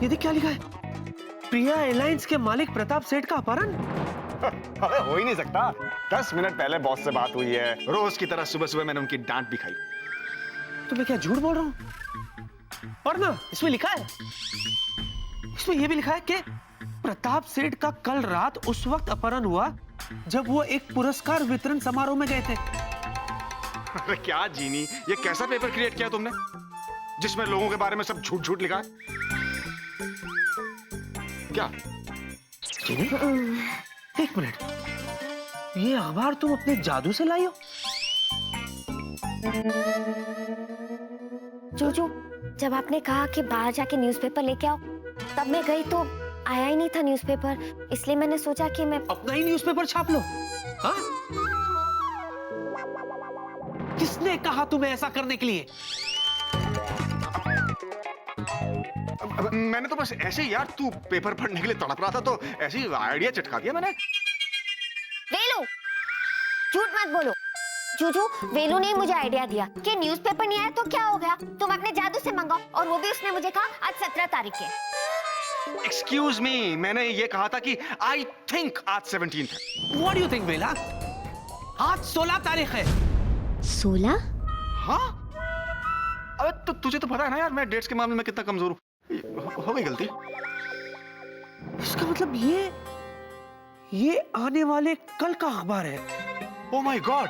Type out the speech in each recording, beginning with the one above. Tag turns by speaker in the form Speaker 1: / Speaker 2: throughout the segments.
Speaker 1: ये देख क्या लिखा है, प्रिया एयरलाइंस के मालिक प्रताप सेठ का अपहरण।
Speaker 2: अरे हो ही नहीं सकता। 10 मिनट पहले बॉस से बात हुई है, रोज की तरह सुबह सुबह मैंने उनकी डांट भी खाई।
Speaker 1: तो मैं क्या झूठ बोल रहा हूँ? और ना इसमें लिखा है, इसमें यह भी लिखा है कि प्रताप सेठ का कल रात उस वक्त अपहरण हुआ जब वो एक पुरस्कार वितरण समारोह में गए थे।
Speaker 2: अरे क्या जीनी, ये कैसा पेपर क्रिएट किया तुमने जिसमें लोगों के बारे में सब झूठ झूठ लिखा है? क्या
Speaker 1: जीनी, एक मिनट, ये अखबार तुम अपने जादू से लाई हो?
Speaker 3: जोजो, जब आपने कहा कि बाहर जाके न्यूज़पेपर लेके आओ, तब मैं गई तो आया ही नहीं था न्यूज़पेपर, इसलिए मैंने सोचा कि मैं
Speaker 1: अपना ही न्यूज़पेपर छाप लो। हाँ? किसने कहा तुम्हें ऐसा करने के लिए?
Speaker 2: मैंने तो बस ऐसे ही यार, तू पेपर पढ़ने के लिए तड़प रहा था तो ऐसे ही आइडिया चटका दिया मैंने।
Speaker 3: वेलू, झूठ मत बोलो। जूजू, वेलू ने मुझे आइडिया दिया कि न्यूज़पेपर नहीं आया तो क्या हो गया, तुम अपने जादू से मंगाओ, और वो भी उसने मुझे कहा आज 17 तारीख है।
Speaker 2: एक्सक्यूज मी, मैंने ये कहा था कि आई थिंक आज 17 है।
Speaker 1: What do you think, बेला? आज 16 तारीख है।
Speaker 3: 16?
Speaker 2: हाँ? अबे तो तुझे तो पता है ना यार, मैं डेट्स के मामले में कितना कमजोर हूँ। हो गई गलती।
Speaker 1: इसका मतलब ये आने वाले कल का अखबार है।
Speaker 2: ओह माय गॉड,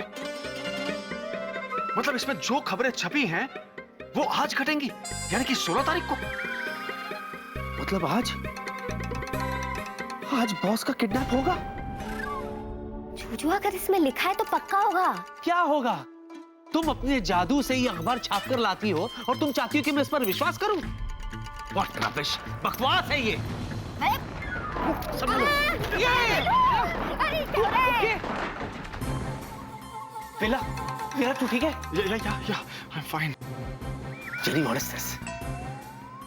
Speaker 2: मतलब इसमें जो खबरें छपी हैं वो आज घटेंगी, यानी कि 16 तारीख को।
Speaker 1: मतलब आज बॉस का किडनैप होगा।
Speaker 3: जूजू, अगर इसमें लिखा है तो पक्का होगा।
Speaker 1: क्या होगा? तुम अपने जादू से ये अखबार छाप कर लाती हो और तुम चाहती हो कि मैं इस पर विश्वास करूं? What rubbish! बकवास है ये। वेला, तू ठीक है?
Speaker 2: या, I'm fine.
Speaker 1: Jenny, what is this?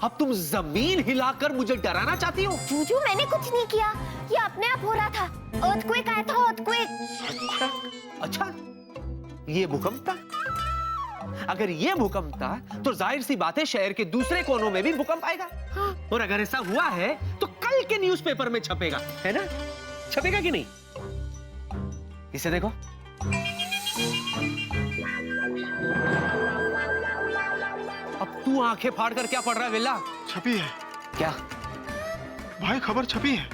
Speaker 1: अब तुम जमीन हिलाकर मुझे डराना चाहती हो?
Speaker 3: जूजू, मैंने कुछ नहीं किया, ये अपने आप हो रहा था। अर्थक्वेक आया था, अर्थक्वेक।
Speaker 1: अच्छा, ये भूकंप था? अगर ये भूकंप था तो जाहिर सी बात है शहर के दूसरे कोनों में भी भूकंप आएगा। हाँ। और अगर ऐसा हुआ है तो कल के न्यूज़पेपर में छपेगा, है ना? छपेगा कि नहीं? इसे देखो। अब तू आंखें फाड़ कर क्या पढ़ रहा है वेला?
Speaker 2: छपी है
Speaker 1: क्या?
Speaker 2: भाई, खबर छपी है।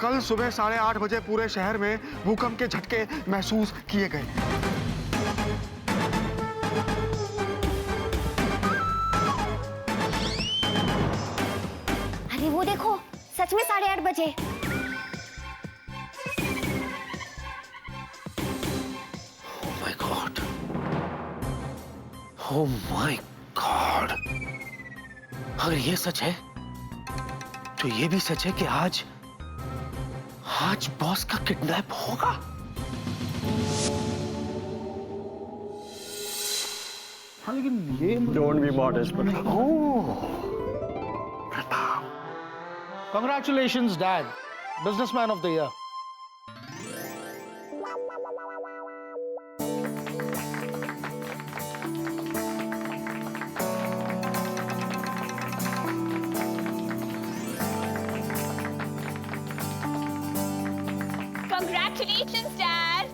Speaker 2: कल सुबह 8:30 बजे पूरे शहर में भूकंप के झटके महसूस किए गए।
Speaker 3: अरे वो देखो, सच में 8:30 बजे।
Speaker 1: Oh my God! Oh my God! अगर ये सच है तो ये भी सच है कि आज बॉस का किडनैप होगा।
Speaker 4: हाँ, लेकिन ये don't be modest.
Speaker 1: Pratap,
Speaker 4: Congratulations, Dad, Businessman of the Year.
Speaker 5: Congratulations, Dad.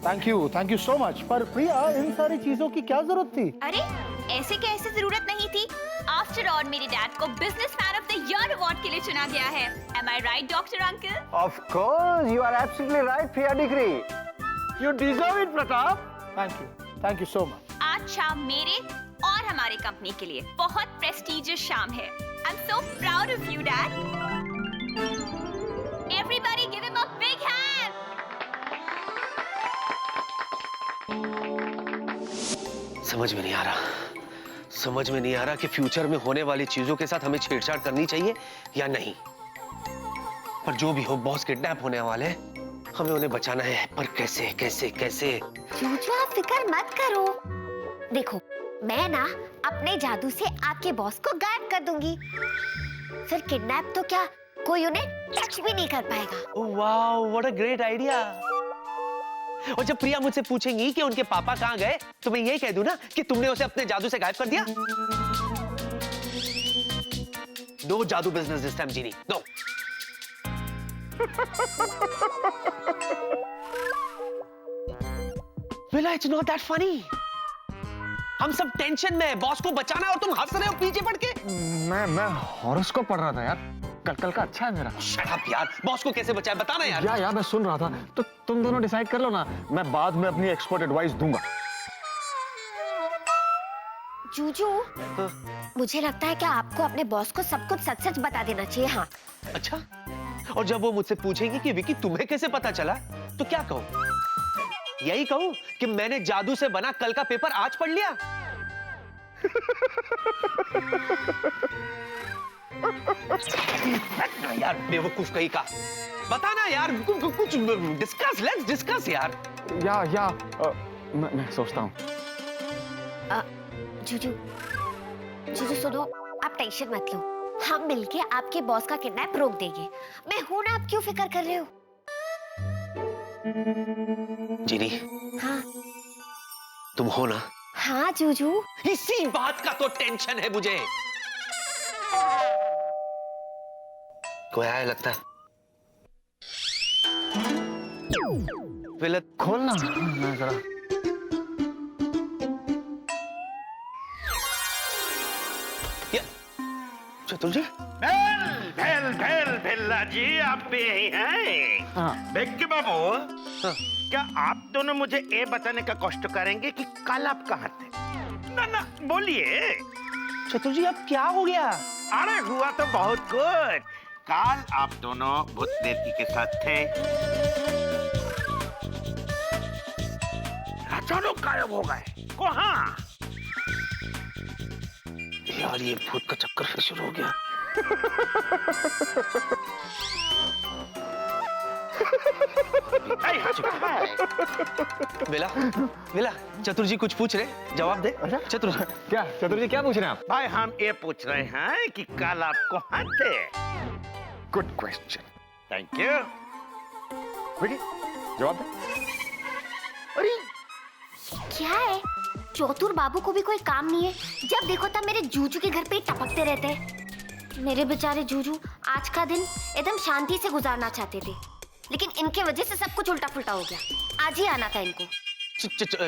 Speaker 4: Thank you so much. पर प्रिया, इन सारी चीजों की क्या जरूरत थी?
Speaker 5: अरे ऐसे कैसे जरूरत नहीं थी? आफ्टर ऑल मेरे डैड को businessman of the year award के लिए चुना गया है। Am I right, Dr. Uncle?
Speaker 6: Of course, you are absolutely right, Priya Degree. You deserve it, Pratap.
Speaker 4: Thank you so much.
Speaker 5: आज शाम मेरे और हमारे कंपनी के लिए बहुत प्रेस्टिजियस शाम है। I'm so proud of you, Dad. Everybody give him a big hand.
Speaker 1: समझ में नहीं आ रहा कि फ्यूचर में होने वाली चीजों के साथ हमें छेड़छाड़ करनी चाहिए या नहीं। पर जो भी हो, बॉस किडनैप होने वाले हैं, हमें उन्हें बचाना है। पर कैसे?
Speaker 3: जूजू, आप फिक्र मत करो। देखो, मैं ना अपने जादू से आपके बॉस को गायब कर दूंगी। फिर किडनैप तो क्या, कोई उन्हें टच भी नहीं कर पाएगा।
Speaker 1: Oh wow, what a great idea. और जब प्रिया मुझसे पूछेंगी कि उनके पापा कहाँ गए, तो मैं यही कह दूं ना कि तुमने उसे अपने जादू से गायब कर दिया। नो जादू business this time genie, no. विला, इट्स नॉट दैट फनी। हम सब टेंशन में है, बॉस को बचाना है और तुम हंस रहे हो पीछे पड़ के।
Speaker 2: मैं हॉरोस्कोप पढ़ रहा था यार, कल का अच्छा है मेरा।
Speaker 1: शट अप यार, बॉस को कैसे बचाए बताना यार।
Speaker 2: यार मैं सुन रहा था, तो तुम दोनों डिसाइड कर लो ना, मैं बाद में अपनी एक्सपर्ट एडवाइस दूंगा।
Speaker 3: जूजू, मुझे लगता है कि आपको अपने बॉस को सब कुछ सच सच बता देना चाहिए। हाँ।
Speaker 1: अच्छा, और जब वो मुझसे पूछेंगे कि विकी तुम्हें कैसे पता चला, तो क्या कहूं? यही कहूं कि मैंने जादू से बना कल का पेपर आज पढ़ लिया। यार बेवकूफ कहीं का, बताना यार, कुछ डिस्कस, लेट्स डिस्कस यार।
Speaker 2: या मैं सोचता हूँ।
Speaker 3: जूजू, जूजू सुनो, आप टेंशन मत लो, हम मिलके आपके बॉस का किडनैप रोक देंगे। मैं हूं ना, आप क्यों फिक्र कर रहे हो?
Speaker 1: जीनी,
Speaker 3: हाँ
Speaker 1: तुम हो ना?
Speaker 3: हाँ जूजू।
Speaker 1: इसी बात का तो टेंशन है मुझे। कोई आया लगता है। विला,
Speaker 2: खोलना जरा।
Speaker 1: चतुर जी,
Speaker 7: भेल्ला जी, आप भी यही हैं?
Speaker 2: हाँ।
Speaker 7: बेक्की बाबू, क्या आप दोनों मुझे ये बताने का कष्ट करेंगे कि कल आप कहाँ थे? ना बोलिए।
Speaker 1: चतुर जी अब क्या हो गया?
Speaker 7: अरे हुआ तो बहुत कुछ। कल आप दोनों भूत देवकी के साथ थे, अचानक गायब हो गए। कहाँ?
Speaker 1: यार ये भूत का चक्कर फिर शुरू हो गया। विला, विला, चतुर जी कुछ पूछ रहे, जवाब दे।
Speaker 2: अच्छा?
Speaker 1: चतुर जी
Speaker 2: क्या चतुर जी क्या पूछ रहे हैं आप?
Speaker 7: भाई हम ये पूछ रहे हैं कि कल आप कहाँ थे?
Speaker 2: Good question.
Speaker 7: Thank you.
Speaker 2: Vicky, जवाब दे।
Speaker 3: अरे क्या है, चौतुर बाबू को भी कोई काम नहीं है, जब देखो तब मेरे जूजू के घर पे ही टपकते रहते हैं। मेरे बेचारे जूजू आज का दिन एकदम शांति से गुजारना चाहते थे, लेकिन इनके वजह से सब कुछ उल्टा पुल्टा हो गया। आज ही आना था इनको।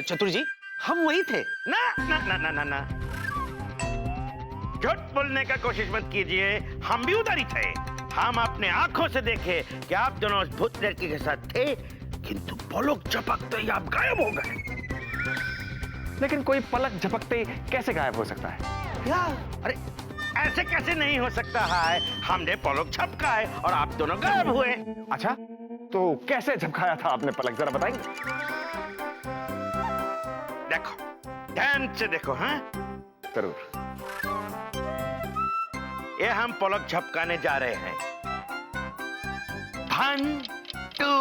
Speaker 1: चतुर जी हम वही थे।
Speaker 7: ना ना ना ना ना ना, झूठ बोलने का कोशिश मत कीजिए, हम भी उधर ही थे। हम अपने आंखों से देखे कि आप दोनों उस भूत लड़की के साथ थे, किंतु पलक झपकते ही आप गायब हो गए।
Speaker 2: लेकिन कोई पलक झपकते कैसे गायब हो सकता है?
Speaker 7: यार अरे ऐसे कैसे नहीं हो सकता है? हमने पलक झपकाए और आप दोनों गायब हुए।
Speaker 2: अच्छा, तो कैसे झपकाया था आपने पलक, जरा बताएंगे?
Speaker 7: देखो, ध्यान से देखो। हाँ
Speaker 2: जरूर।
Speaker 7: ये हम पलक झपकाने जा रहे हैं। 1 2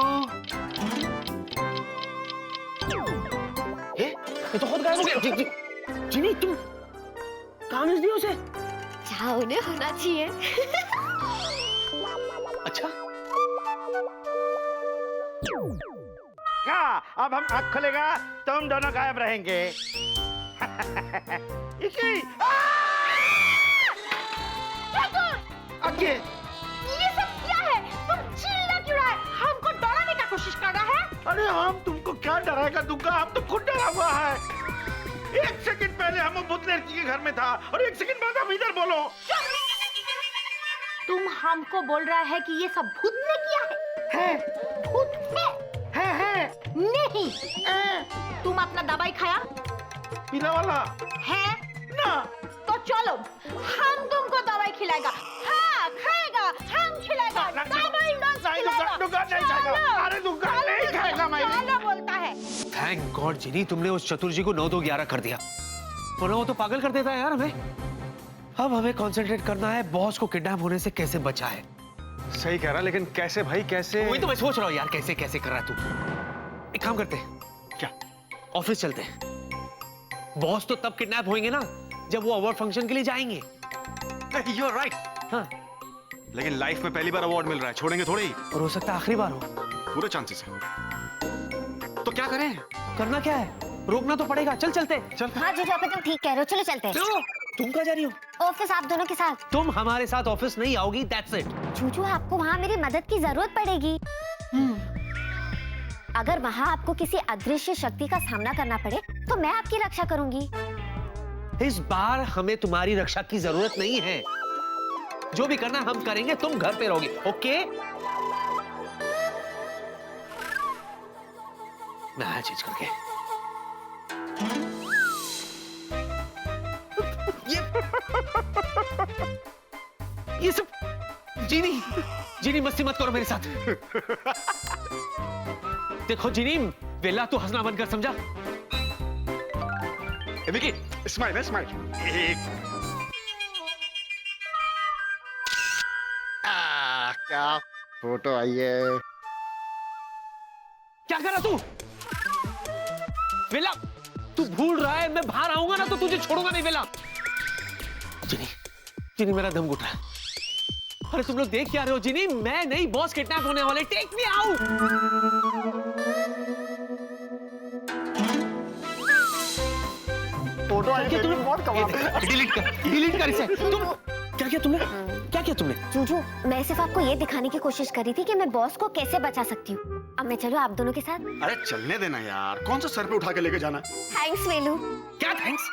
Speaker 1: ये तो खुद गायब हो गया। जीनी तुम कहाँ मिल दिया उसे?
Speaker 3: जहाँ उन्हें होना चाहिए।
Speaker 1: अच्छा,
Speaker 7: क्या अब हम आँख खोलेगा तो हम दोनों गायब रहेंगे? इसी आगे
Speaker 5: ये सब क्या है? तुम चिल्ला क्यों रहा है? हमको डराने का कोशिश कर रहा है?
Speaker 7: अरे हम तुमको क्या डराएगा दूंगा, हम तो खुद डरा हुआ है। 1 सेकंड पहले हम भूत लड़की के घर में था और 1 सेकंड बाद हम इधर बोलो।
Speaker 5: तुम हमको बोल रहा है कि ये सब भूत ने किया है? भूत ने?
Speaker 7: है
Speaker 5: नहीं। तुम अपना दवाई खाया
Speaker 7: पीला वाला
Speaker 5: है
Speaker 7: ना?
Speaker 5: तो चलो हम तुमको दवाई खिलाएगा। हाँ खाएगा, हम खिलाएगा। दवाई
Speaker 7: अरे दुकान नहीं खाएगा। मैं
Speaker 5: चलो बोलता है।
Speaker 1: थैंक गॉड जीनी तुमने उस चतुर जी को 9 2 11 कर दिया, वरना वो तो पागल कर देता है यार हमें। अब हमें कंसंट्रेट करना है बॉस को किडनैप होने से कैसे बचाए।
Speaker 2: सही कह रहा, लेकिन कैसे भाई, कैसे?
Speaker 1: वही तो मैं सोच रहा हूँ यार, कैसे कैसे कर रहा है तू। एक काम करते हैं,
Speaker 2: क्या?
Speaker 1: ऑफिस चलते हैं। बॉस तो तब किडनैप होंगे ना जब वो अवार्ड फंक्शन के लिए जाएंगे।
Speaker 2: You're right.
Speaker 1: हाँ,
Speaker 2: लेकिन लाइफ में पहली बार अवार्ड मिल रहा है, छोड़ेंगे थोड़े ही।
Speaker 1: और हो सकता है आखिरी बार हो।
Speaker 2: पूरे चांसेस है। तो क्या करें?
Speaker 1: करना क्या है, रोकना तो पड़ेगा। चल चलते।
Speaker 2: चल।
Speaker 3: हाँ जीजू, अगर तुम ठीक कह रहे हो, चलो चलते हैं।
Speaker 1: चलो तुम कहाँ जा रही हो?
Speaker 3: ऑफिस आप दोनों के साथ।
Speaker 1: तुम हमारे साथ ऑफिस नहीं आओगी, दैट्स इट।
Speaker 3: जूजू आपको वहाँ मेरी मदद की जरूरत पड़ेगी। अगर वहाँ आपको किसी अदृश्य शक्ति का सामना करना पड़े तो मैं आपकी रक्षा करूंगी।
Speaker 1: इस बार हमें तुम्हारी रक्षा की जरूरत नहीं है। जो भी करना हम करेंगे, तुम घर पे रहोगे, ओके? मैं आया चेंज करके। ये सब जीनी मस्ती मत करो मेरे साथ। देखो जीनी, वेला तू हंसना बंद कर, समझा?
Speaker 2: विकी, स्माइल है, स्माइल। क्या फोटो आई है।
Speaker 1: क्या कर रहा तू? वेला, तू भूल रहा है मैं बाहर आऊंगा ना तो तुझे छोड़ूंगा नहीं वेला। जिनी मेरा दम घुट रहा है। अरे तुम लोग देख क्या रहे हो जिनी? मैं नहीं, बॉस किडनैप होने वाले। Take me out.
Speaker 2: फोटो आई है,
Speaker 1: तुमने
Speaker 2: बहुत कमाल।
Speaker 1: डिलीट कर इसे। तुम क्या किया तुमने? क्या किया तुमने?
Speaker 3: जूजू, मैं सिर्फ आपको ये दिखाने की कोशिश कर रही थी कि मैं बॉस को कैसे बचा सकती हूँ। अब मैं चलूं आप दोनों के साथ?
Speaker 2: अरे चलने देना यार, कौन सा सर पे उठा के लेके जाना?
Speaker 3: थैंक्स वेलू।
Speaker 1: क्या थैंक्स?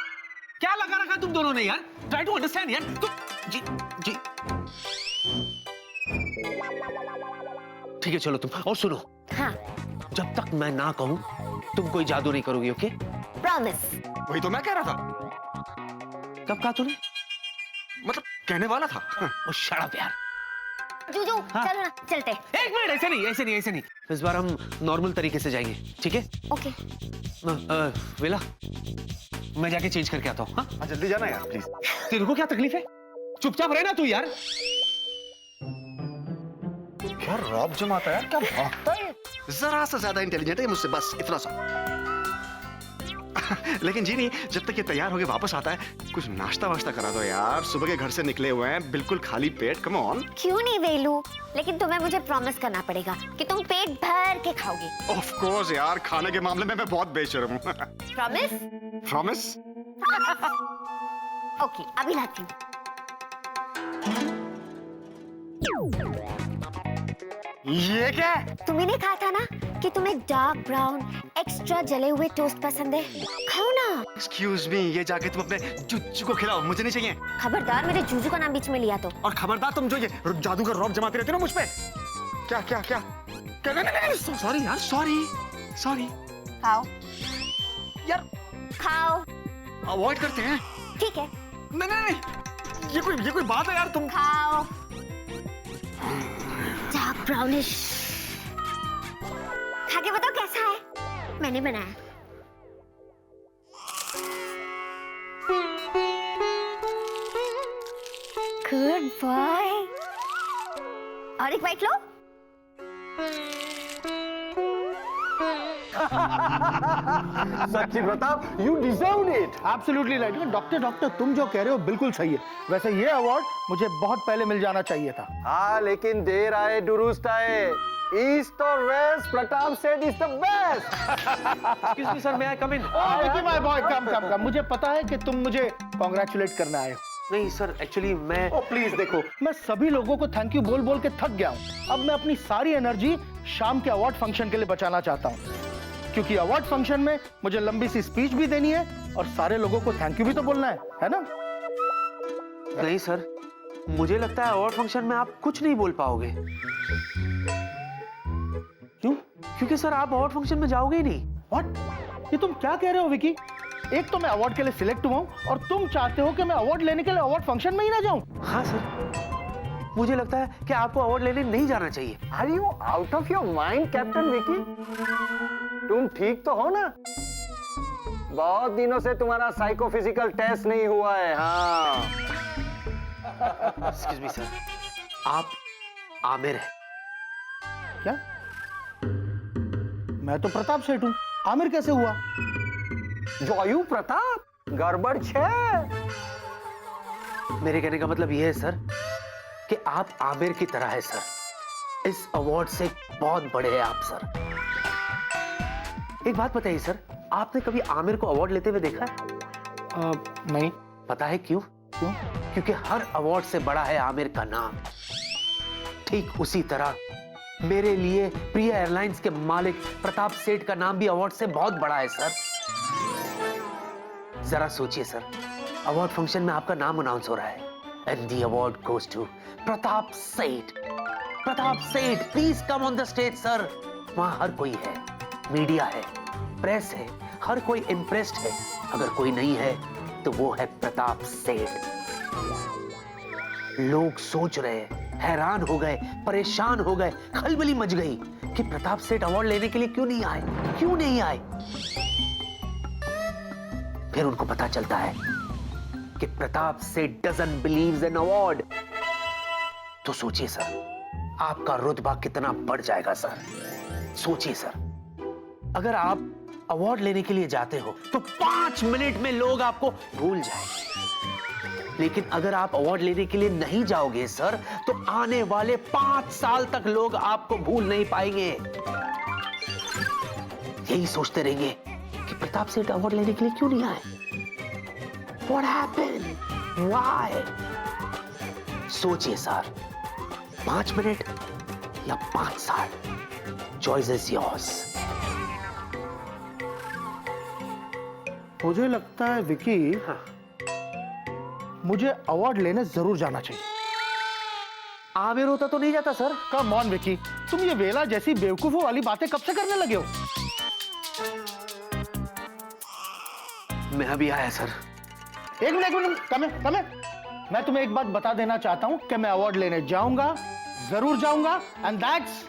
Speaker 1: क्या लगा रखा तुम दोनों ने यार? ट्राई टू अंडरस्टैंड यार। तुम जी ठीक है, चलो तुम। और सुनो,
Speaker 3: हाँ,
Speaker 1: जब तक मैं ना कहूं तुम कोई जादू नहीं करोगी, ओके?
Speaker 3: प्रॉमिस।
Speaker 2: वही तो मैं कह रहा था।
Speaker 1: कब कहा तूने?
Speaker 2: मतलब कहने वाला था।
Speaker 1: ओ शट अप यार।
Speaker 3: जूजू,
Speaker 1: हाँ।
Speaker 3: चलो ना, चलते।
Speaker 1: एक मिनट, ऐसे नहीं। इस बार हम नॉर्मल तरीके से जाएंगे, ठीक है?
Speaker 3: ओके।
Speaker 1: वेला, मैं जाके चेंज करके आता हूँ। हाँ,
Speaker 2: जल्दी जाना यार प्लीज।
Speaker 1: तेरे को क्या तकलीफ है? चुपचाप रहना तू यार।
Speaker 2: क्या रॉब जमाता है यार, क्या भागता है। जरा सा ज्यादा इंटेलिजेंट है मुझसे, बस इतना सा। लेकिन जीनी, जब तक ये तैयार होके वापस आता है, कुछ नाश्ता वाश्ता करा दो यार। सुबह के घर से निकले हुए हैं, बिल्कुल खाली पेट। Come on.
Speaker 3: क्यों नहीं वेलू, लेकिन तुम्हें मुझे प्रॉमिस करना पड़ेगा कि तुम पेट भर के खाओगे।
Speaker 2: ऑफ कोर्स यार, खाने के मामले में मैं बहुत बेशर्म हूँ।
Speaker 3: प्रॉमिस?
Speaker 2: प्रॉमिस?
Speaker 3: ओके, अभी लाती हूँ।
Speaker 2: ये क्या है?
Speaker 3: तुम्हें नहीं कहा था ना कि तुम्हें डार्क ब्राउन एक्स्ट्रा जले हुए टोस्ट पसंद है? खाओ ना।
Speaker 2: एक्सक्यूज मी, ये जाके तुम अपने जुज्जू को खिलाओ, मुझे नहीं चाहिए।
Speaker 3: खबरदार मेरे जूजू का नाम बीच में लिया तो।
Speaker 2: और खबरदार तुम जो ये जादू का रौब जमाते रहते हो ना मुझ पे। क्या क्या क्या क्या? नहीं, सॉरी यार, सॉरी।
Speaker 3: खाओ
Speaker 2: यार
Speaker 3: खाओ।
Speaker 2: अवॉइड करते हैं।
Speaker 3: ठीक है,
Speaker 2: नहीं, ये कोई बात है यार। तुम
Speaker 3: खाओ। Dark brownish. खा के बताओ कैसा है? मैंने बनाया। Good boy. और एक बाइट लो।
Speaker 6: सच्ची Pratap, you deserved it.
Speaker 4: Absolutely right. Doctor तुम जो कह रहे हो बिल्कुल सही है। वैसे ये अवार्ड मुझे बहुत पहले मिल जाना चाहिए था।
Speaker 6: हाँ, लेकिन देर आए दुरुस्त आए। ईस्ट और west, Pratap Seth is the best.
Speaker 1: Excuse me sir, may I come in?
Speaker 4: Vicky my boy, come. मुझे पता है कि तुम मुझे कांग्रेचुलेट करने आए हो।
Speaker 1: नहीं सर, एक्चुअली मैं
Speaker 4: प्लीज देखो, मैं सभी लोगों को थैंक यू बोल बोल के थक गया हूँ। अब मैं अपनी सारी एनर्जी शाम के अवार्ड फंक्शन के लिए बचाना चाहता हूँ, क्योंकि अवार्ड फंक्शन में मुझे लंबी सी स्पीच भी देनी है और सारे लोगों को थैंक यू भी तो बोलना है ना?
Speaker 1: नहीं सर, मुझे लगता है अवार्ड फंक्शन में आप कुछ नहीं बोल पाओगे। क्यों? क्योंकि सर आप अवार्ड फंक्शन में जाओगे ही नहीं।
Speaker 4: व्हाट? ये तुम क्या कह रहे हो विकी? एक तो मैं अवार्ड के लिए सिलेक्ट हुआ हूं और तुम चाहते हो कि मैं अवार्ड लेने के लिए अवार्ड फंक्शन में ही ना जाऊं?
Speaker 1: हाँ सर, मुझे लगता है कि आपको अवार्ड लेने नहीं जाना चाहिए।
Speaker 6: Are you out of your mind, captain Vicky? तुम ठीक तो हो ना? बहुत दिनों से तुम्हारा साइकोफिजिकल टेस्ट नहीं हुआ है। हाँ।
Speaker 1: एक्सक्यूज मी सर, आप आमिर हैं?
Speaker 4: क्या? मैं तो प्रताप सेठ हूं, आमिर कैसे हुआ?
Speaker 6: जॉयू प्रताप, गड़बड़ छे।
Speaker 1: मेरे कहने का मतलब यह है सर कि आप आमिर की तरह है सर। इस अवार्ड से बहुत बड़े हैं आप सर। एक बात बताइए सर, आपने कभी आमिर को अवार्ड लेते हुए देखा है?
Speaker 4: नहीं।
Speaker 1: पता है क्यों? क्योंकि हर अवार्ड से बड़ा है आमिर का नाम। ठीक उसी तरह मेरे लिए प्रिया एयरलाइंस के मालिक प्रताप सेठ का नाम भी अवार्ड से बहुत बड़ा है सर। जरा सोचिए सर, अवार्ड फंक्शन में आपका नाम अनाउंस हो रहा है and the award goes to Pratap Seth. Pratap Seth, please come on the stage sir. वहां हर कोई है, मीडिया है, प्रेस है, हर कोई इम्प्रेस्ड है। अगर कोई नहीं है तो वो है प्रताप सेठ। लोग सोच रहे, हैरान हो गए, परेशान हो गए, खलबली मच गई कि प्रताप सेठ अवार्ड लेने के लिए क्यों नहीं आए, क्यों नहीं आए। फिर उनको पता चलता है कि प्रताप सेठ डजंट बिलीव्स इन अवार्ड। तो सोचिए सर, आपका रुतबा कितना बढ़ जाएगा सर। सोचिए सर, अगर आप अवार्ड लेने के लिए जाते हो तो 5 मिनट में लोग आपको भूल जाएंगे, लेकिन अगर आप अवार्ड लेने के लिए नहीं जाओगे सर तो आने वाले 5 साल तक लोग आपको भूल नहीं पाएंगे। यही सोचते रहेंगे कि प्रताप सेठ अवार्ड लेने के लिए क्यों नहीं आए। What happened? Why? सोचिए सर, 5 मिनट या 5 साल, चॉइस इज योर्स।
Speaker 4: मुझे लगता है विकी, मुझे अवार्ड लेने जरूर जाना चाहिए।
Speaker 1: आमिर होता तो नहीं जाता सर।
Speaker 4: कम ऑन विकी, तुम ये वेला जैसी बेवकूफों वाली बातें कब से करने लगे हो?
Speaker 1: मैं अभी आया सर।
Speaker 4: एक मिनट, कम है। मैं तुम्हें एक बात बता देना चाहता हूं कि मैं अवार्ड लेने जाऊंगा, जरूर जाऊंगा, एंड दैट्स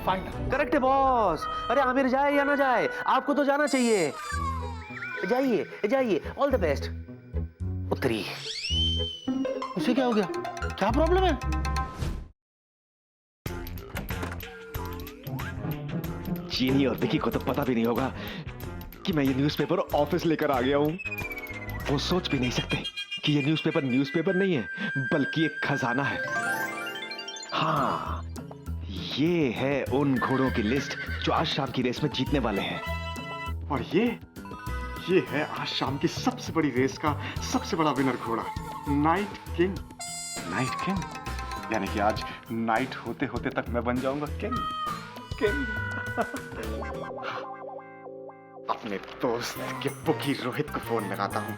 Speaker 4: फाइनल।
Speaker 1: करेक्ट है बॉस। अरे आमिर जाए या ना जाए, आपको तो जाना चाहिए। जाइए जाइए, ऑल द बेस्ट। उतरिए।
Speaker 4: उसे क्या हो गया? क्या प्रॉब्लम है?
Speaker 8: चीनी और विकी को तो पता भी नहीं होगा कि मैं ये न्यूज़पेपर ऑफिस लेकर आ गया हूं। वो सोच भी नहीं सकते कि ये न्यूज़पेपर नहीं है, बल्कि एक खजाना है। हाँ, ये है उन घोड़ों की लिस्ट जो आज शाम की रेस में जीतने वाले हैं।
Speaker 2: और ये है आज शाम की सबसे बड़ी रेस का सबसे बड़ा विनर घोड़ा, नाइट किंग। नाइट किंग यानी कि आज नाइट होते होते तक मैं बन जाऊंगा किंग। अपने दोस्त के बुकी रोहित को फोन लगाता हूँ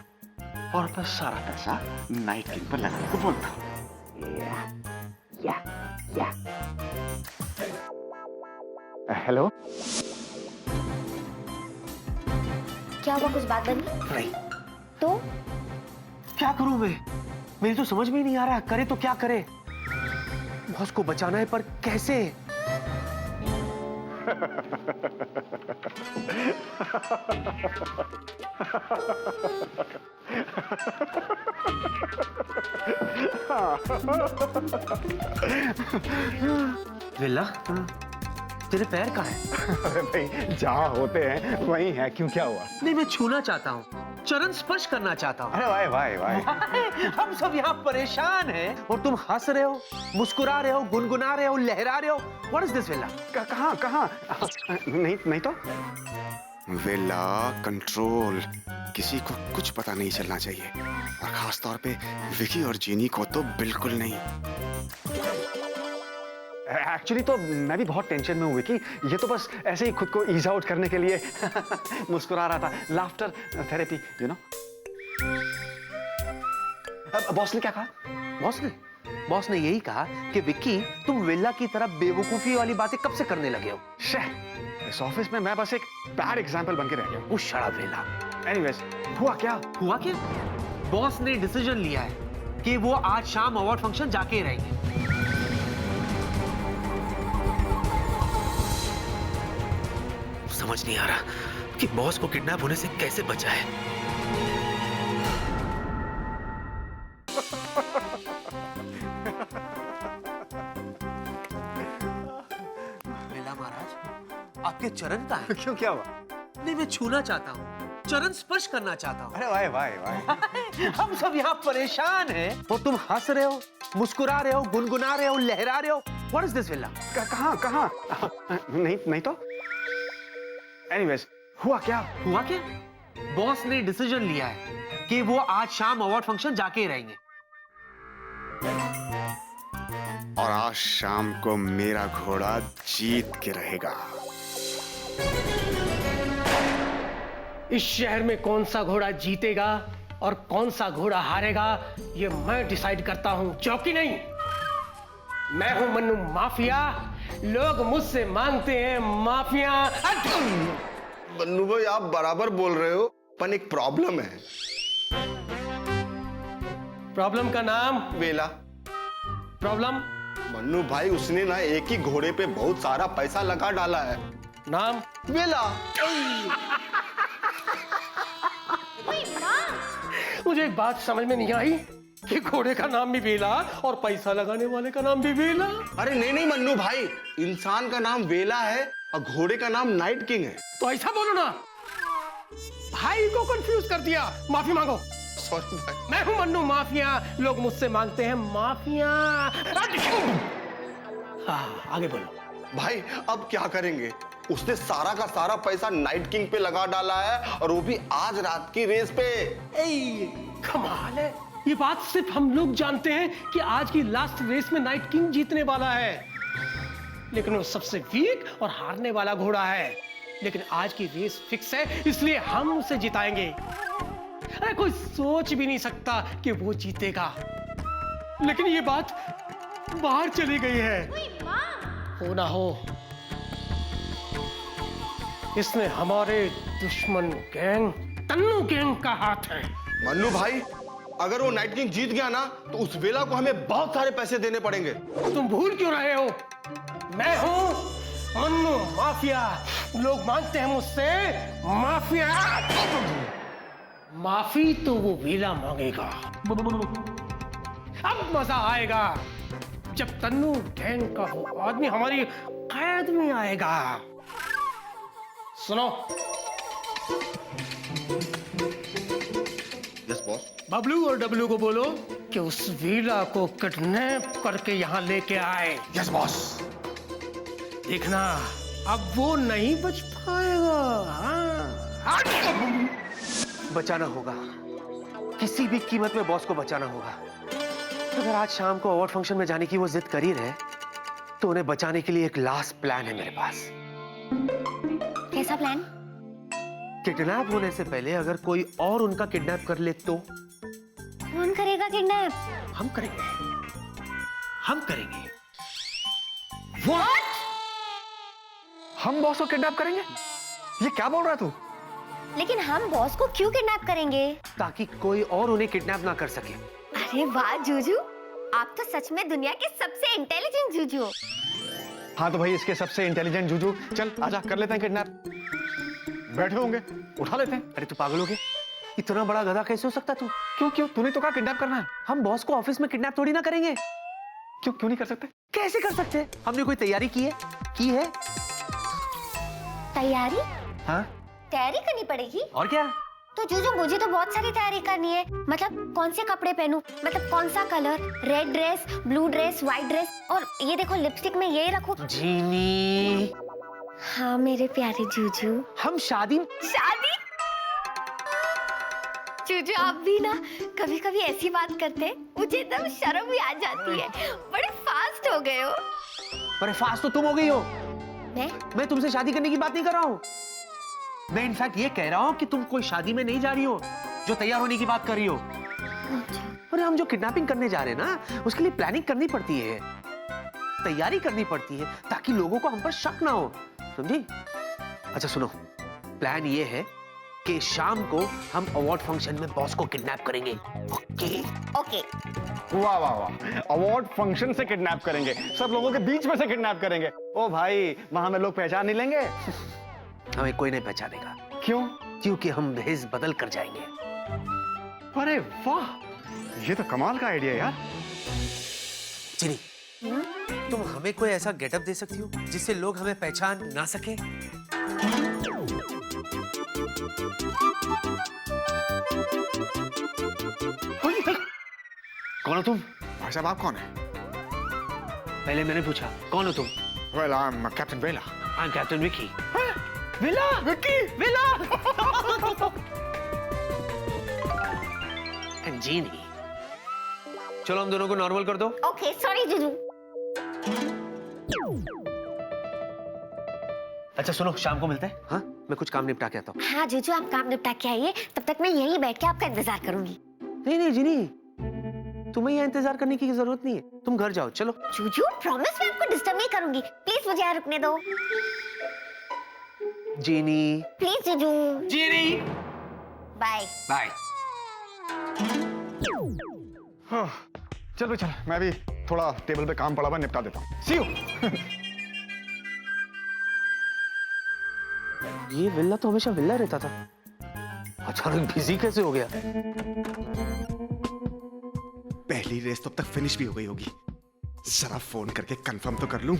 Speaker 2: और मैं सारा पैसा नाइट किंग पर लगाने को बोलता हूँ। हेलो,
Speaker 3: क्या हुआ, कुछ बात बनी?
Speaker 1: नहीं,
Speaker 3: तो
Speaker 1: क्या करूं मैं? मेरी तो समझ में ही नहीं आ रहा, करे तो क्या करे। बॉस को बचाना है पर कैसे? विल्ला, तेरे पैर कहाँ हैं?
Speaker 2: अरे भाई, जहाँ होते हैं वहीं है, क्यों, क्या हुआ?
Speaker 1: नहीं, मैं छूना चाहता हूँ, चरण स्पर्श करना चाहता हूँ।
Speaker 2: अरे वाह।
Speaker 1: हम सब यहाँ परेशान हैं और तुम हंस रहे हो, मुस्कुरा रहे हो, गुनगुना रहे हो, लहरा रहे हो। What is this, villa?
Speaker 2: कहाँ? नहीं तो विल्ला, कंट्रोल। किसी को कुछ पता नहीं चलना चाहिए, और खास तौर पे विकी और जीनी को तो बिल्कुल नहीं। एक्चुअली तो मैं भी बहुत टेंशन में हूँ विकी। ये तो बस ऐसे ही खुद को ईज आउट करने के लिए मुस्कुरा रहा था। Laughter therapy, you know. Boss ने क्या कहा?
Speaker 1: बॉस ने यही कहा कि विक्की, तुम विल्ला की तरह बेवकूफी वाली बातें कब से करने लगे हो?
Speaker 2: इस ऑफिस में मैं बस एक बैड एग्जाम्पल बन के रह गया।
Speaker 1: वो शराब विल्ला।
Speaker 2: एनीवेज, हुआ क्या?
Speaker 1: बॉस ने डिसीजन लिया है कि वो आज शाम अवार्ड फंक्शन जाके रहेंगे। समझ नहीं आ रहा कि बॉस को किडनैप होने से कैसे बचाए। विल्ला महाराज, आपके चरण का है।
Speaker 2: क्यों, क्या हुआ?
Speaker 1: नहीं, मैं छूना चाहता हूँ, चरण स्पर्श करना चाहता हूँ।
Speaker 2: अरे वाह।
Speaker 1: हम सब यहाँ परेशान हैं और तुम हंस रहे हो, मुस्कुरा रहे हो, गुनगुना रहे हो, लहरा रहे हो। What is this, villa?
Speaker 2: कहाँ? नहीं तो। एनीवेज, हुआ क्या?
Speaker 1: बॉस ने डिसीजन लिया है कि वो आज शाम अवार्ड फंक्शन जाके ही रहेंगे।
Speaker 2: और आज शाम को मेरा घोड़ा जीत के रहेगा।
Speaker 9: इस शहर में कौन सा घोड़ा जीतेगा और कौन सा घोड़ा हारेगा, ये मैं डिसाइड करता हूं, चौकी नहीं। मैं हूं मन्नू माफिया, लोग मुझसे मांगते हैं माफिया।
Speaker 10: मन्नू भाई आप बराबर बोल रहे हो, पर एक प्रॉब्लम है।
Speaker 9: प्रॉब्लम का नाम?
Speaker 10: वेला।
Speaker 9: प्रॉब्लम?
Speaker 10: मन्नू भाई उसने ना एक ही घोड़े पे बहुत सारा पैसा लगा डाला है।
Speaker 9: नाम?
Speaker 10: वेला।
Speaker 9: मुझे एक बात समझ में नहीं आई कि घोड़े का नाम भी वेला और पैसा लगाने वाले का नाम भी वेला।
Speaker 10: अरे नहीं नहीं मन्नू भाई, इंसान का नाम वेला है और घोड़े का नाम नाइट किंग है।
Speaker 9: तो ऐसा बोलो ना, भाई को कंफ्यूज कर दिया, माफी मांगो।
Speaker 10: सॉरी भाई।
Speaker 9: मैं हूं मन्नू माफिया, लोग मुझसे मांगते हैं माफिया। हाँ, आगे बोलो।
Speaker 10: भाई अब क्या करेंगे? उसने सारा का सारा पैसा नाइट किंग पे लगा डाला है और वो भी आज रात की रेस पे।
Speaker 9: कमाल है, ये बात सिर्फ हम लोग जानते हैं कि आज की लास्ट रेस में नाइट किंग जीतने वाला है, लेकिन वो सबसे वीक और हारने वाला घोड़ा है। लेकिन आज की रेस फिक्स है, इसलिए हम उसे जिताएंगे। अरे कोई सोच भी नहीं सकता कि वो जीतेगा, लेकिन ये बात बाहर चली गई है। हो ना हो, इसमें हमारे दुश्मन गैंग तन्नू गैंग का हाथ है।
Speaker 10: मन्नू भाई अगर वो नाइट किंग जीत गया ना तो उस वेला को हमें बहुत सारे पैसे देने पड़ेंगे।
Speaker 9: तुम भूल क्यों रहे हो, मैं हूं मन्नू माफिया, लोग मांगते हैं मुझसे माफिया। माफी तो वो वेला मांगेगा। अब मजा आएगा जब तन्नू गैंग का वो आदमी हमारी कैद में आएगा। सुनो,
Speaker 10: यस बॉस।
Speaker 9: बबलू और डब्लू को बोलो कि उस वीला को किडनैप करके यहाँ लेके आए।
Speaker 10: Yes boss.
Speaker 9: देखना अब वो नहीं बच पाएगा। हाँ?
Speaker 1: बचाना होगा, किसी भी कीमत में बॉस को बचाना होगा। अगर आज शाम को अवार्ड फंक्शन में जाने की वो जिद कर ही रहे, तो उन्हें बचाने के लिए एक लास्ट प्लान है मेरे पास।
Speaker 3: कैसा प्लान?
Speaker 1: किडनैप होने से पहले अगर कोई और उनका किडनैप कर ले तो?
Speaker 3: कौन करेगा किडनैप?
Speaker 1: हम करेंगे, हम करेंगे।
Speaker 3: What?
Speaker 2: हम बॉस को किडनैप करेंगे? ये क्या बोल रहा है तू?
Speaker 3: लेकिन हम बॉस को क्यों किडनैप करेंगे?
Speaker 1: ताकि कोई और उन्हें किडनैप ना कर सके।
Speaker 3: अरे वाह जूजू, आप तो सच में दुनिया के सबसे इंटेलिजेंट जूजू हो।
Speaker 2: हाँ तो भाई इसके सबसे इंटेलिजेंट जूजू, चल आजा कर लेते हैं किडनैप। बैठे होंगे, उठा लेते हैं।
Speaker 1: अरे तू पागल हो गया? इतना बड़ा गधा कैसे हो सकता तू?
Speaker 2: क्यों क्यों? तूने तो कहा किडनैप करना है।
Speaker 1: हम बॉस को ऑफिस में किडनैप थोड़ी ना करेंगे।
Speaker 2: क्यों क्यों नहीं कर सकते?
Speaker 1: कैसे कर सकते? हमने कोई तैयारी की है? की है?
Speaker 3: तैयारी?
Speaker 1: हाँ?
Speaker 3: तैयारी करनी पड़ेगी।
Speaker 1: और क्या?
Speaker 3: तो जूजू मुझे तो बहुत सारी तैयारी करनी है। मतलब कौन से कपड़े पहनूं, मतलब कौन सा colour, red dress, blue dress, white dress, और ये देखो लिपस्टिक में ये रखूं।
Speaker 1: जीनी।
Speaker 3: हाँ मेरे प्यारे जूजू।
Speaker 1: हम शादी
Speaker 3: जूजू आप भी ना कभी कभी ऐसी बात करते हैं, मुझे एकदम शर्म भी आ जाती है। बड़े फास्ट हो गए हो।
Speaker 1: अरे फास्ट तो तुम हो गई हो।
Speaker 3: मैं
Speaker 1: तुमसे शादी करने की बात नहीं कर रहा हूँ। मैं इनफैक्ट ये कह रहा हूँ कि तुम कोई शादी में नहीं जा रही हो, जो तैयार होने की बात कर रही हो। अरे हम जो किडनैपिंग करने जा रहे हैं ना, उसके लिए प्लानिंग करनी पड़ती है, तैयारी करनी पड़ती है, ताकि लोगों को हम पर शक ना हो, समझी? अच्छा सुनो, प्लान ये है कि शाम को हम अवार्ड फंक्शन में बॉस को किडनैप करेंगे। ओके?
Speaker 3: ओके।
Speaker 2: वाह वाह वाह, अवार्ड फंक्शन से किडनैप करेंगे, सब लोगों के बीच में से किडनैप करेंगे। ओ भाई, वहां में लोग पहचान नहीं लेंगे।
Speaker 1: हमें कोई नहीं पहचानेगा।
Speaker 2: क्यों?
Speaker 1: क्योंकि हम भेष बदल कर जाएंगे।
Speaker 2: अरे वाह, ये तो कमाल का आइडिया यार।
Speaker 1: चिनी, तुम हमें कोई ऐसा गेटअप दे सकती हो जिससे लोग हमें पहचान ना सके?
Speaker 2: कौन हो तुम? भाई साहब आप कौन है?
Speaker 1: पहले मैंने पूछा कौन हो तुम?
Speaker 2: Well, I'm Captain Vela.
Speaker 1: I'm Captain Vicky.
Speaker 9: Vela, Vicky, Vela.
Speaker 1: Genie. चलो हम दोनों को नॉर्मल कर दो।
Speaker 3: ओके सॉरी जीजू।
Speaker 1: अच्छा सुनो, शाम को मिलते हैं। हाँ, मैं कुछ काम निपटा के आता हूँ।
Speaker 3: हाँ जीजू, आप काम निपटा के आइए, तब तक मैं यहीं बैठ के आपका इंतजार करूंगी।
Speaker 1: नहीं नहीं जीनी, तुम्हें यहाँ इंतजार करने की जरूरत नहीं है, तुम घर जाओ। चलो
Speaker 3: जीजू प्रॉमिस, मैं आपको डिस्टर्ब नहीं करूंगी, प्लीज मुझे यहाँ रुकने दो।
Speaker 1: जीनी।
Speaker 3: प्लीज जीजू।
Speaker 1: जीनी।
Speaker 3: Bye
Speaker 1: bye.
Speaker 2: हाँ, चल भाई चल, मैं भी थोड़ा टेबल पे काम पड़ा हुआ निपटा देता हूँ। सी यू।
Speaker 1: ये विल्ला तो हमेशा विल्ला रहता था, अचानक बिजी कैसे हो गया?
Speaker 2: पहली रेस तो अब तक फिनिश भी हो गई होगी। जरा फोन करके कंफर्म तो कर लूं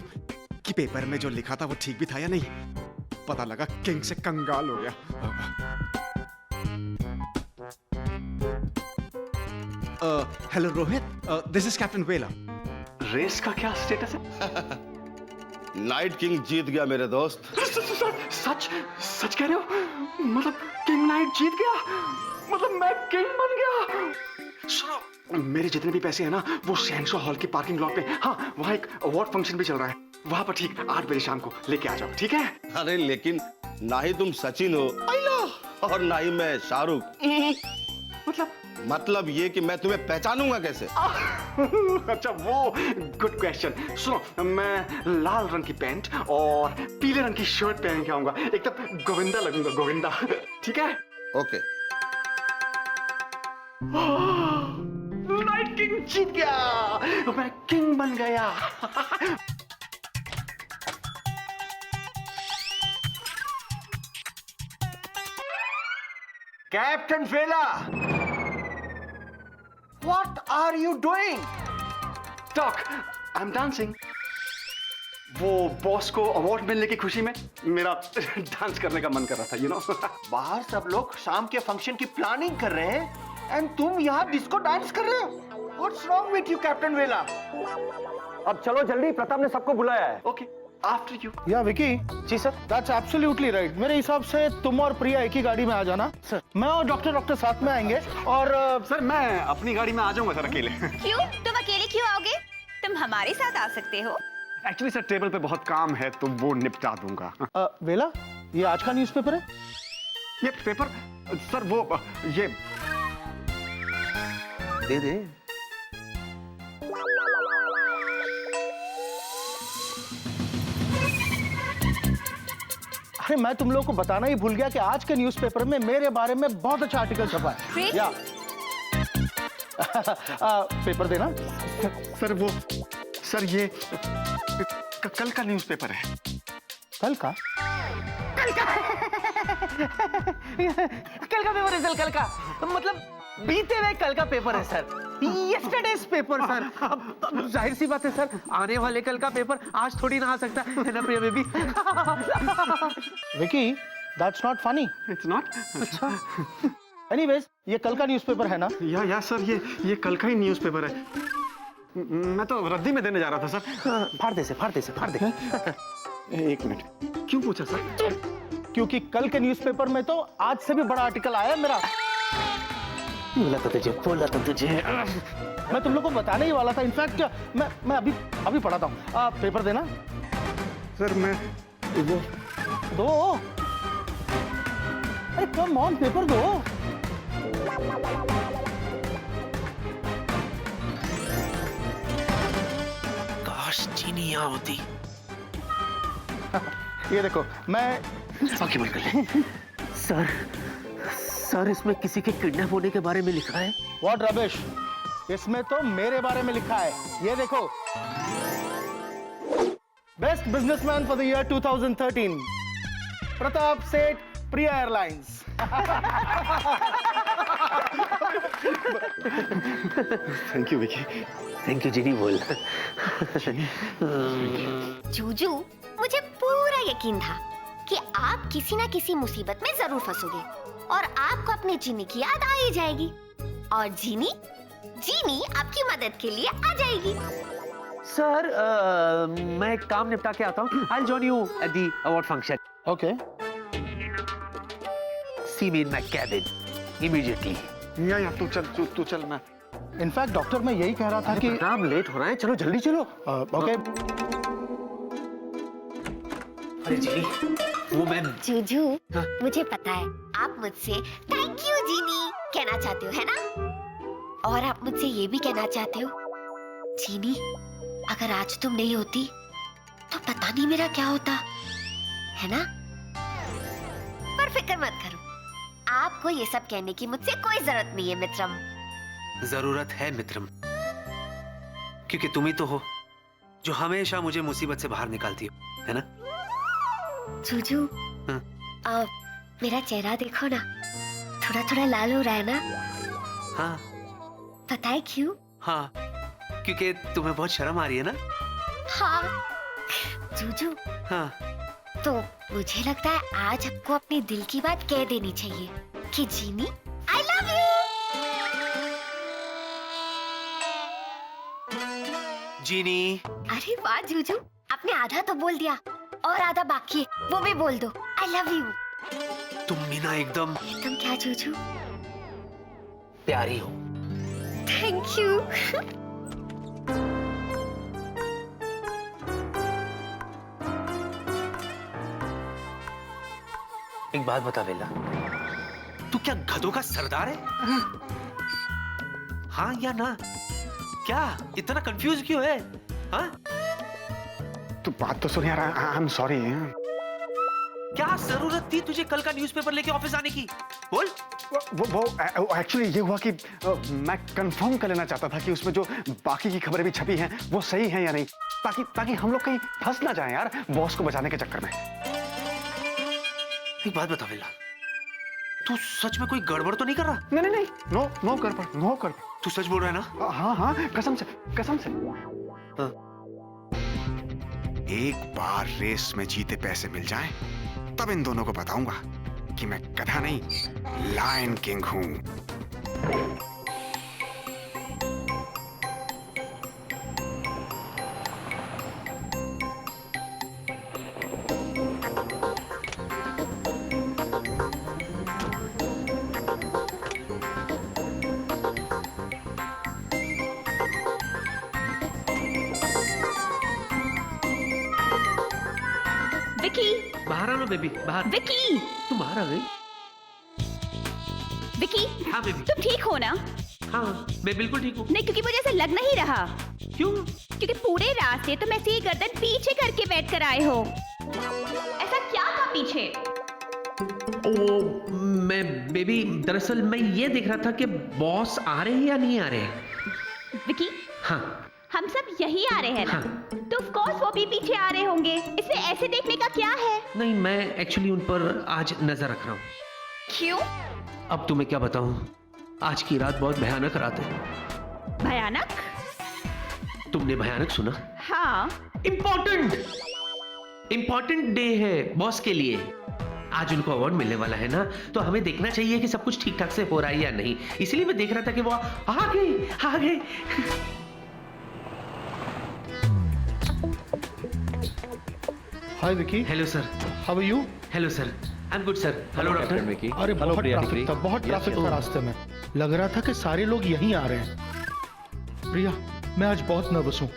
Speaker 2: कि पेपर में जो लिखा था वो ठीक भी था या नहीं। पता लगा किंग से कंगाल हो गया। Hello Rohit, this is captain वेला।
Speaker 8: रेस का क्या स्टेटस है?
Speaker 10: नाइट किंग जीत गया मेरे दोस्त।
Speaker 8: सच सच कह रहे हो? मतलब किंग नाइट जीत गया? मतलब मैं किंग बन गया? सुनो, मेरे जितने भी पैसे हैं ना, वो सैनशो हॉल की पार्किंग लॉट पे, हाँ वहाँ एक अवार्ड फंक्शन भी चल रहा है, वहां पर ठीक 8 बजे शाम को लेके आ जाओ, ठीक है?
Speaker 10: अरे लेकिन ना ही तुम सचिन हो और ना ही मैं शाहरुख। मतलब ये कि मैं तुम्हें पहचानूंगा कैसे?
Speaker 8: अच्छा वो गुड क्वेश्चन। सुनो, मैं लाल रंग की पैंट और पीले रंग की शर्ट पहन के आऊंगा, एकदम गोविंदा लगूंगा, गोविंदा। ठीक है?
Speaker 10: ओके।
Speaker 8: नाइट किंग जीत गया, मैं किंग बन गया।
Speaker 6: कैप्टन वेला, what are you doing?
Speaker 8: Doc, I am dancing. वो बॉस को अवार्ड मिलने की खुशी में मेरा डांस करने का मन कर रहा था, यू नो।
Speaker 6: बाहर सब लोग शाम के फंक्शन की प्लानिंग कर रहे हैं एंड तुम यहाँ डिस्को डांस कर रहे हो? What's wrong with you, captain वेला? अब चलो जल्दी, प्रताप ने सबको बुलाया है।
Speaker 8: Okay, after you.
Speaker 4: या विकी,
Speaker 1: जी सर।
Speaker 4: That's absolutely right. मेरे हिसाब से तुम और प्रिया एक ही गाड़ी में आ जाना सर, मैं और डॉक्टर साथ में आएंगे। और
Speaker 2: सर मैं अपनी गाड़ी में आ जाऊंगा सर अकेले।
Speaker 5: क्यों? तुम अकेले क्यों आओगे? तुम हमारे साथ आ सकते हो।
Speaker 2: एक्चुअली सर टेबल पे बहुत काम है तो वो निपटा दूंगा।
Speaker 4: वेला, ये आज का न्यूज़पेपर है?
Speaker 2: ये पेपर सर वो ये
Speaker 1: दे दे।
Speaker 4: अरे मैं तुम लोगों को बताना ही भूल गया कि आज के न्यूज़पेपर में मेरे बारे में बहुत अच्छा आर्टिकल छपा है।
Speaker 5: Great.
Speaker 4: या पेपर देना।
Speaker 2: सर वो सर ये कल का न्यूज़पेपर है।
Speaker 4: कल का?
Speaker 1: कल का पेपर है सर, कल का मतलब बीते हुए कल का पेपर है सर, यस्टरडेज पेपर सर। अब जाहिर सी बात है सर, आने वाले कल का पेपर आज थोड़ी ना आ सकता है ना Priya baby?
Speaker 4: Vicky, that's not funny.
Speaker 2: It's not.
Speaker 4: अच्छा। एनीवेज, ये कल का न्यूज़पेपर है ना?
Speaker 2: या सर ये कल का ही न्यूज़पेपर है। मैं तो रद्दी में देने जा रहा था सर।
Speaker 1: फाड़ दे से, फाड़ दे से, फाड़ दे।
Speaker 2: एक मिनट, क्यों पूछा सर?
Speaker 4: क्योंकि कल के न्यूज़पेपर में तो आज से भी बड़ा आर्टिकल आया है मेरा।
Speaker 1: बोला तो तुझे।
Speaker 4: मैं तुम लोग को बताने ही वाला था। इनफैक्ट मैं अभी पढ़ाता हूँ। पेपर देना
Speaker 2: सर मैं वो
Speaker 4: दो। अरे कम ऑन, पेपर दो।
Speaker 1: काश चीनी यहाँ होती।
Speaker 4: ये देखो, मैं
Speaker 1: बाकी मत कर ले। सर इसमें किसी के किडनैप होने के बारे में लिखा है।
Speaker 4: व्हाट रबिश, इसमें तो मेरे बारे में लिखा है। ये देखो, best businessman for the year 2013, Pratap Seth, Priya airlines.
Speaker 2: Thank you Vicky.
Speaker 1: Thank you Genie बोल।
Speaker 3: जूजू, मुझे पूरा यकीन था कि आप किसी ना किसी मुसीबत में जरूर फंसोगे और आपको अपनी जीनी की याद आ ही जाएगी और जीनी आपकी मदद के लिए आ जाएगी।
Speaker 1: सर मैं एक काम निपटा के आता हूँ। I'll join you at the award function.
Speaker 4: Okay.
Speaker 1: See me in my cabin immediately.
Speaker 2: या तू चल मैं।
Speaker 4: इनफैक्ट डॉक्टर मैं यही कह रहा था कि
Speaker 1: प्रताप लेट हो रहा है, चलो जल्दी चलो।
Speaker 4: ओके
Speaker 1: अरे जी वो मैं
Speaker 3: जूजू, मुझे पता है आप मुझसे थैंक यू जीनी कहना चाहते हो, है ना? और आप मुझसे ये भी कहना चाहते हो जीनी, अगर आज तुम नहीं होती तो पता नहीं मेरा क्या होता, है ना? पर फिक्र मत करो, आपको ये सब कहने की मुझसे कोई जरूरत नहीं है मित्रम।
Speaker 1: जरूरत है मित्रम, क्योंकि तुम ही तो हो जो हमेशा मुझे मुसीबत से बाहर निकालती हो, है ना?
Speaker 3: जूजू, मेरा चेहरा देखो ना, थोड़ा थोड़ा लाल हो रहा है ना?
Speaker 1: हाँ
Speaker 3: पता है क्यों?
Speaker 1: हाँ, क्योंकि तुम्हें बहुत शर्म आ रही है ना?
Speaker 3: हाँ जूजू,
Speaker 1: हाँ
Speaker 3: तो मुझे लगता है आज आपको अपने दिल की बात कह देनी चाहिए कि जीनी आई लव यू।
Speaker 1: जीनी,
Speaker 3: अरे वाह जूजू, आपने आधा तो बोल दिया और आधा बाकी है, वो भी बोल दो, आई लव यू।
Speaker 1: तुम भी ना एकदम
Speaker 3: तुम क्या जूजू?
Speaker 1: प्यारी हो।
Speaker 3: Thank you.
Speaker 1: एक बात बता बेला, तू क्या गधों का सरदार है? हाँ या ना? क्या इतना कंफ्यूज क्यों है? हाँ?
Speaker 2: तू बात तो सुन यार, आई एम सॉरी।
Speaker 1: क्या जरूरत थी तुझे कल का न्यूज़पेपर लेके ऑफिस आने की? बोल।
Speaker 2: वो एक्चुअली ये हुआ कि मैं कंफर्म कर लेना चाहता था कि उसमें जो बाकी की खबरें भी छपी हैं वो सही हैं या नहीं, ताकि हम लोग कहीं फंस ना जाएं यार बॉस को बचाने के चक्कर में।
Speaker 1: एक बात बता बेला, तू सच में कोई गड़बड़ तो नहीं कर रहा?
Speaker 2: नहीं, नो गड़बड़।
Speaker 1: तू सच बोल रहा है ना?
Speaker 2: हाँ, कसम से।
Speaker 1: हाँ।
Speaker 2: एक बार रेस में जीते पैसे मिल जाएं, तब इन दोनों को बताऊंगा कि मैं गधा नहीं लायन किंग हूं।
Speaker 5: विकी,
Speaker 1: बाहर आओ ना बेबी, बाहर।
Speaker 5: विकी,
Speaker 1: तुम बाहर आ गई?
Speaker 5: विकी,
Speaker 1: हाँ बेबी।
Speaker 5: तुम ठीक हो ना?
Speaker 1: हाँ मैं बिल्कुल ठीक हूँ।
Speaker 5: नहीं, क्योंकि मुझे ऐसा लग नहीं रहा।
Speaker 1: क्यों?
Speaker 5: क्योंकि पूरे रास्ते तुम ऐसे ही गर्दन पीछे करके बैठ कर आए हो। ऐसा क्या था पीछे?
Speaker 1: ओ मैं बेबी, दरअसल मैं ये देख रहा था कि बॉस आ रहे हैं या नहीं आ रहे हैं।
Speaker 5: विकी,
Speaker 1: हाँ
Speaker 5: हम सब यही आ रहे हैं ना?
Speaker 1: हाँ।
Speaker 5: तो ऑफ कोर्स वो भी पीछे आ रहे होंगे, इसमें ऐसे देखने का क्या है?
Speaker 1: नहीं, मैं एक्चुअली उन पर आज नजर रख रहा हूँ।
Speaker 5: क्यों?
Speaker 1: अब तुम्हें क्या बताऊं, आज की रात बहुत भयानक रात है।
Speaker 5: भयानक?
Speaker 1: तुमने भयानक सुना?
Speaker 5: हाँ।
Speaker 1: इम्पोर्टेंट डे है बॉस के लिए। आज उनको अवार्ड मिलने वाला है ना, तो हमें देखना चाहिए कि सब कुछ ठीक ठाक से हो रहा है या नहीं। इसलिए मैं देख रहा था कि वो आ गए।
Speaker 4: Hi Vicky.
Speaker 1: Hello sir.
Speaker 4: How are you?
Speaker 1: Hello sir, I am good sir. Hello doctor.
Speaker 4: अरे बहुत ट्रैफिक था रास्ते में, लग रहा था कि सारे लोग यहीं आ रहे हैं। प्रिया, मैं आज बहुत नर्वस हूँ,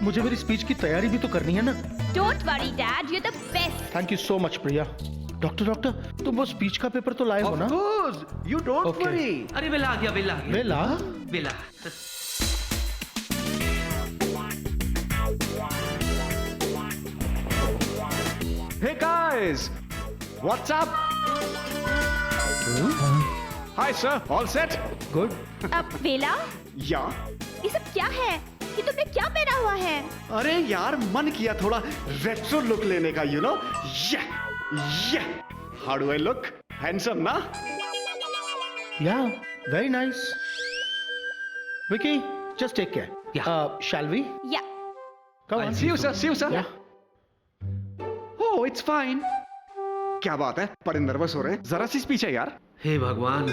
Speaker 4: मुझे मेरी स्पीच की तैयारी भी तो करनी है ना।
Speaker 5: Don't worry dad, you are the best.
Speaker 4: Thank you so much Priya. Doctor, तुम वो स्पीच का पेपर तो लाए हो ना?
Speaker 6: You don't
Speaker 4: Okay.
Speaker 6: वरी।
Speaker 1: अरे बेला आ गया।
Speaker 4: Bela?
Speaker 8: Hey guys, what's up? Hi sir, all set?
Speaker 4: Good.
Speaker 5: अब वेला,
Speaker 2: या
Speaker 5: ये सब क्या है? ये तुमने क्या पहना हुआ है?
Speaker 2: अरे यार, मन किया थोड़ा रेट्रो लुक लेने का, you know. How do I look? Handsome ना?
Speaker 4: Yeah, very nice. Vicky, just take care. Shall we?
Speaker 5: Yeah,
Speaker 4: come on.
Speaker 8: See you sir.
Speaker 4: Yeah.
Speaker 8: Oh, it's fine. क्या बात है, बड़े नर्वस हो रहे हैं? जरा सी स्पीच है यार।
Speaker 1: हे भगवान,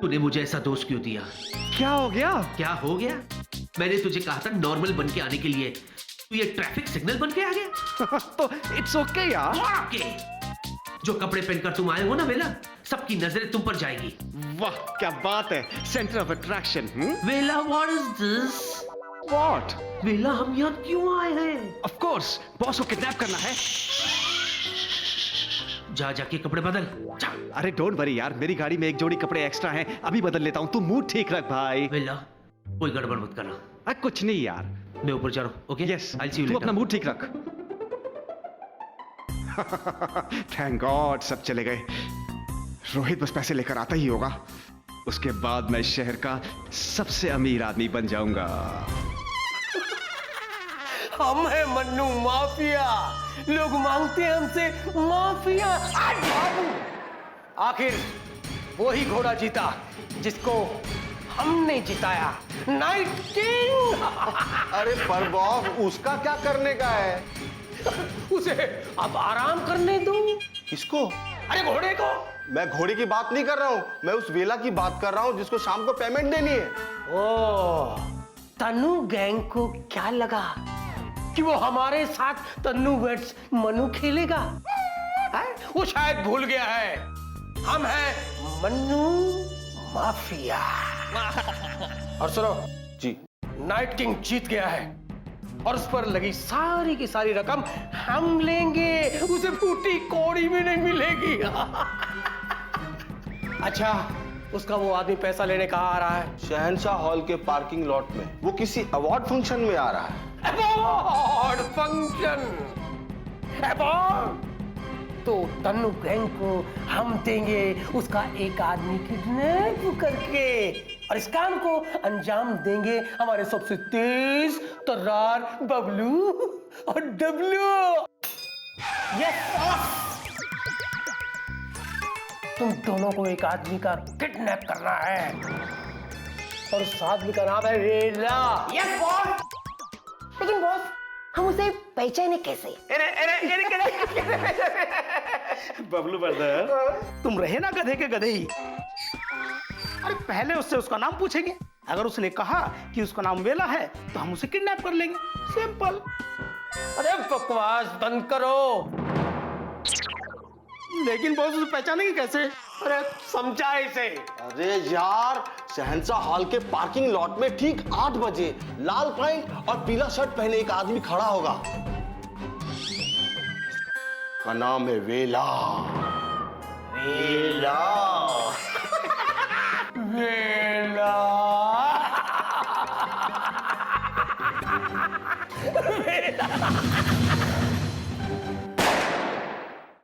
Speaker 1: तूने मुझे ऐसा दोस्त क्यों दिया?
Speaker 8: क्या हो गया?
Speaker 1: क्या हो गया? मैंने तुझे कहा था नॉर्मल बन के आने के लिए, तू ये ट्रैफिक सिग्नल बन के आ गया।
Speaker 8: तो इट्स ओके यार।
Speaker 1: ओके, जो कपड़े पहनकर तुम आए हो ना बेला, सबकी नजरें तुम पर जाएगी।
Speaker 8: वाह क्या बात है, सेंटर ऑफ अट्रैक्शन।
Speaker 1: वेला, व्हाट इज दिस?
Speaker 8: व्हाट?
Speaker 1: वेला, हम यहाँ क्यों आए हैं?
Speaker 8: ऑफ कोर्स बॉस को किडनैप करना है।
Speaker 1: जा जाके कपड़े बदल जा।
Speaker 8: अरे डोंट वरी यार, मेरी गाड़ी में एक जोड़ी कपड़े एक्स्ट्रा हैं, अभी बदल लेता हूँ। तू मूड ठीक रख भाई।
Speaker 1: वेला, कोई गड़बड़ मत करना।
Speaker 8: कुछ नहीं यार।
Speaker 1: मैं ऊपर जा रहा हूँ। Okay,
Speaker 8: yes,
Speaker 1: I see you.
Speaker 8: तू अपना मूड ठीक रख। थैंक गॉड सब चले गए। रोहित बस पैसे लेकर आता ही होगा, उसके बाद मैं शहर का सबसे अमीर आदमी बन जाऊंगा।
Speaker 9: हम है मन्नू माफिया, लोग मांगते हैं हमसे माफिया। आखिर वो ही घोड़ा जीता जिसको हमने जिताया, नाइट किंग।
Speaker 10: अरे पर बॉस उसका क्या करने का है?
Speaker 9: उसे अब आराम करने दो।
Speaker 10: किसको?
Speaker 9: अरे घोड़े को।
Speaker 10: मैं घोड़े की बात नहीं कर रहा हूँ, मैं उस वेला की बात कर रहा हूँ जिसको शाम को पेमेंट देनी है।
Speaker 9: ओ, तन्नू गैंग को क्या लगा कि वो हमारे साथ तन्नू वेट्स मनु खेलेगा? है? वो शायद भूल गया है हम हैं मन्नू माफिया। और सुनो
Speaker 10: जी,
Speaker 9: नाइट किंग जीत गया है और उस पर लगी सारी की सारी रकम हम लेंगे, उसे फूटी कौड़ी भी नहीं मिलेगी। अच्छा, उसका वो आदमी पैसा लेने कहाँ आ रहा है?
Speaker 10: शहंशाह हॉल के पार्किंग लॉट में। वो किसी अवार्ड फंक्शन में आ रहा है।
Speaker 9: Award function? अवार्ड तो तन्नू गैंग को हम देंगे उसका एक आदमी किडनैप करके, और इस काम को अंजाम देंगे हमारे सबसे तेज तर्रार बबलू और डब्लू। यस, तुम दोनों को एक आदमी का किडनैप करना है और उस आदमी का नाम है वेला।
Speaker 3: Yes boss. लेकिन बॉस, हम उसे पहचाने कैसे?
Speaker 6: बबलू ब्रदर, तुम रहे ना गधे के गधे ही। अरे पहले उससे उसका नाम पूछेंगे, अगर उसने कहा कि उसका नाम वेला है तो हम उसे किडनैप कर लेंगे, सिंपल।
Speaker 9: अरे बकवास बंद करो।
Speaker 6: लेकिन बॉस उसे पहचानेंगे कैसे?
Speaker 9: अरे समझा इसे।
Speaker 10: अरे यार, शहंशाह हॉल के पार्किंग लॉट में ठीक 8 बजे लाल पैंट और पीला शर्ट पहने एक आदमी खड़ा होगा, का नाम है वेला।
Speaker 9: वेला। वेला। वेला।